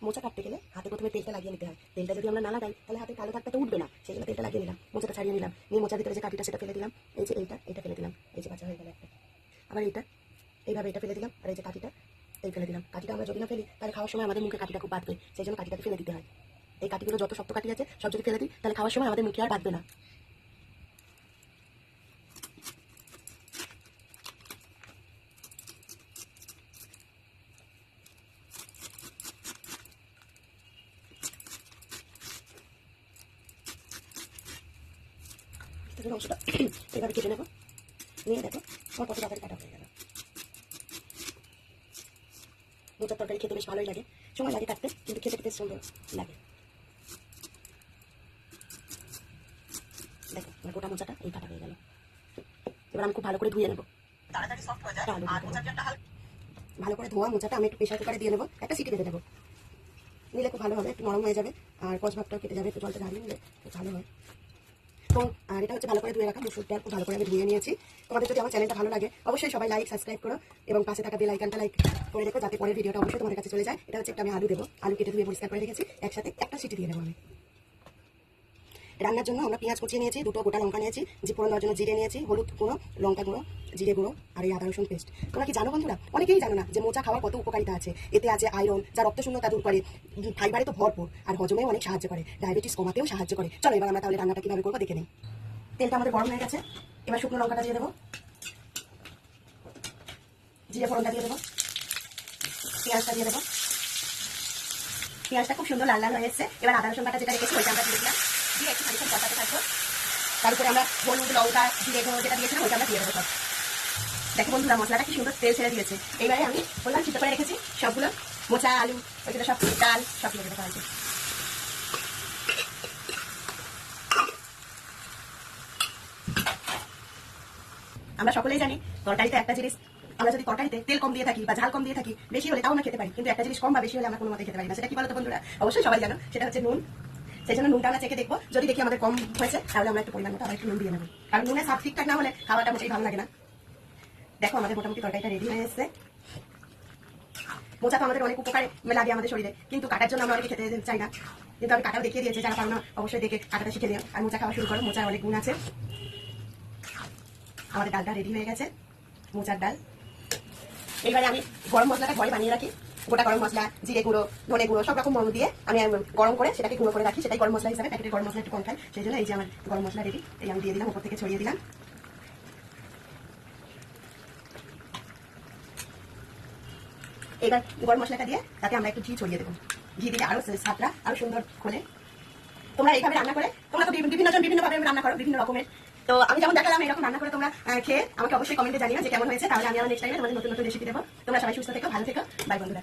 মোচা কাটতে গেলে হাতে প্রথমে তেলটা লাগিয়ে নিতে হয়। তেলটা যদি আমরা না লাগাই তাহলে হাতে কালো দাগটা তো উঠবে না, সেই জন্য তেলটা লাগিয়ে নিলাম। মোচাটা ছাড়িয়ে নিলাম, নিয়ে মোচার ভিতরে যে কাঠিটা সেটা ফেলে দিলাম। এই যে এইটা ফেলে দিলাম, এই যে বাচ্চা হয়ে গেল একটা। আবার এইভাবে এটা ফেলে দিলাম, আর এই যে কাঠিটা এই ফেলে দিলাম। কাঠিটা আমরা যদি না ফেলি তাহলে খাওয়ার সময় আমাদের মুখে কাঠিটা খুব বাঁধবে, সেই জন্য কাঠিটাকে ফেলে দিতে হয়। এই কাঠিগুলো যত শক্ত কাঠি আছে সব যদি ফেলে দিই তাহলে খাওয়ার সময় আমাদের মুখে আর বাঁধবে না। অংশটা এভাবে কেটে নেবো, নিয়ে দেখো আমার কত তাড়াতাড়ি কাটা হয়ে গেল। মোচার তরকারি খেতে বেশ ভালোই লাগে, সময় লাগে কাটতে, কিন্তু খেতে খেতে সুন্দর লাগে। দেখো আমার গোটা মোচাটা এই কাটা হয়ে গেল। এবার আমি খুব ভালো করে ধুয়ে নেবো, তাড়াতাড়ি সফট হয়ে যায়। ভালো করে ধোয়া মোচাটা আমি একটু প্রেসার কুকারে দিয়ে নেবো, একটা সিটি বেঁধে দেবো, নিলে খুব ভালো হবে, একটু নরম হয়ে যাবে আর কচভাবটাও কেটে যাবে। একটু জলটা ঝালিয়ে নিলে খুব ভালো হয়। তো আর এটা হচ্ছে ভালো করে ধুয়ে রাখা মুসুর ডাল, খুব ভালো করে আমি ধুয়ে নিয়েছি। তোমাদের যদি আমার চ্যানেলটা ভালো লাগে অবশ্যই সবাই লাইক সাবস্ক্রাইব করো এবং পাশে থাকা বেল আইকনটা লাইক করে রেখো, যাতে পরের ভিডিওটা অবশ্যই তোমাদের কাছে চলে যায়। এটা হচ্ছে একটা আমি আলু দেবো, আলু কেটে ধুয়ে পরিষ্কার করে রেখেছি, একসাথে একটা সিটি দিয়ে দেবো আমি। রান্নার জন্য আমরা পেঁয়াজ কুচিয়ে নিয়েছি, দুটো গোটা লঙ্কা নিয়েছি, যে ফোড়ন দেওয়ার জন্য জিরে নিয়েছি, হলুদ গুঁড়ো, লঙ্কা গুঁড়ো, জিরে গুঁড়ো আর এই আদা রসুন পেস্ট। তোমরা কি জানো বন্ধুরা? অনেকেই জানো না যে মোচা খাওয়ার কত উপকারিতা আছে। এতে আছে আয়রন, যা রক্তশূন্যতা দূর করে, ফাইবারে তো ভরপুর, আর হজমেও অনেক সাহায্য করে, ডায়াবেটিস কমাতেও সাহায্য করে। চলো এবার আমরা তাহলে রান্নাটা কিভাবে করবো দেখে নিই। তেলটা আমাদের গরম হয়ে গেছে, এবার শুকনো লঙ্কাটা দিয়ে দেবো, জিরে ফোড়নটা দিয়ে দেবো, পেঁয়াজটা দিয়ে দেবো। পেঁয়াজটা খুব সুন্দর লাল লাল হয়ে এসেছে। এবার আদা রসুন বাটা যেটা রেখেছি ওইটা আমরা দিয়ে দিলাম, দিয়ে একটু খানিক্ষণ কষাতে থাকবো। তারপরে আমরা হলুদ, লঙ্কা, জিরে গুঁড়ো যেটা দিয়েছিলাম ওইটা আমরা দিয়ে দেবো সব। দেখো বন্ধুরা মশলাটা কি সুন্দর তেল ছেড়ে দিয়েছে। এইবারে আমি বললাম সিদ্ধ করে রেখেছি সবগুলো মোচা, আলু, ওইগুলো সব ডাল সব দিয়ে দেবো হয়েছে। আমরা সকলেই জানি তরকারিতে একটা জিনিস, আমরা যদি তরকারিতে তেল কম দিয়ে থাকি বা ঝাল কম দিয়ে থাকি, বেশি হলে তাও আমরা খেতে পারি, কিন্তু একটা জিনিস কম বা বেশি হলে আমরা কোনো মতে খেতে পারি না। সেটা কি বলতো বন্ধুরা? অবশ্যই সবাই জানো, সেটা হচ্ছে নুন। সেই জন্য নুনটা আমরা চেখে দেখবো, যদি দেখি আমাদের কম হয়েছে তাহলে আমরা একটু পরিমাণ মতো আবার একটু নুন দিয়ে নেবো, কারণ নুনের স্বাদ ঠিকঠাক না হলে খাওয়াটা মোটেই ভালো লাগে না। দেখো আমাদের মোটামুটি তরকারিটা রেডি হয়ে এসেছে। মোচা তো আমাদের অনেক উপকারে লাগে আমাদের শরীরে, কিন্তু কাটার জন্য আমরা অনেকে খেতে চাই না, কিন্তু আমি কাটাও দেখিয়ে দিয়েছি। যারা পারো না অবশ্যই দেখে কাটাটা শিখে নিও আর মোচা খাওয়া শুরু করো, মোচার অনেক গুণ আছে। আমাদের ডালটা রেডি হয়ে গেছে, মোচার ডাল। এইবারে আমি গরম মশলাটা ঘরে বানিয়ে রাখি, গোটা গরম মশলা, জিরে গুঁড়ো, ধনে গুঁড়ো সব রকম মশলা দিয়ে আমি গরম করে সেটাকে গুঁড়ো করে রাখি, সেটাই গরম মশলা হিসাবে। প্যাকেটের গরম মশলা একটু কম খাই, সেই জন্য এই যে আমার গরম মশলা রেডি, এই আমি দিয়ে দিলাম, উপর থেকে ছড়িয়ে দিলাম। এবার গরম মশলাটা দিয়ে তাতে আমরা একটু ঘি ছড়িয়ে দেবো, ঘি দিলে আরো স্বাদটা আরো সুন্দর খোলে। তোমরা এইভাবে রান্না করে, তোমরা তো বিভিন্ন জন বিভিন্নভাবে রান্না করো, বিভিন্ন রকমের। তো আমি যেমন দেখালাম এরকম রান্না করে তোমরা খেয়ে আমাকে অবশ্যই কমেন্টে জানিও যে কেমন হয়েছে, তাহলে আমি আমার নেক্সট টাইমে তোমাদের নতুন নতুন রেসিপি দেবো। তোমরা সবাই সুস্থ থেকো, ভালো থেকো, বাই বন্ধুরা।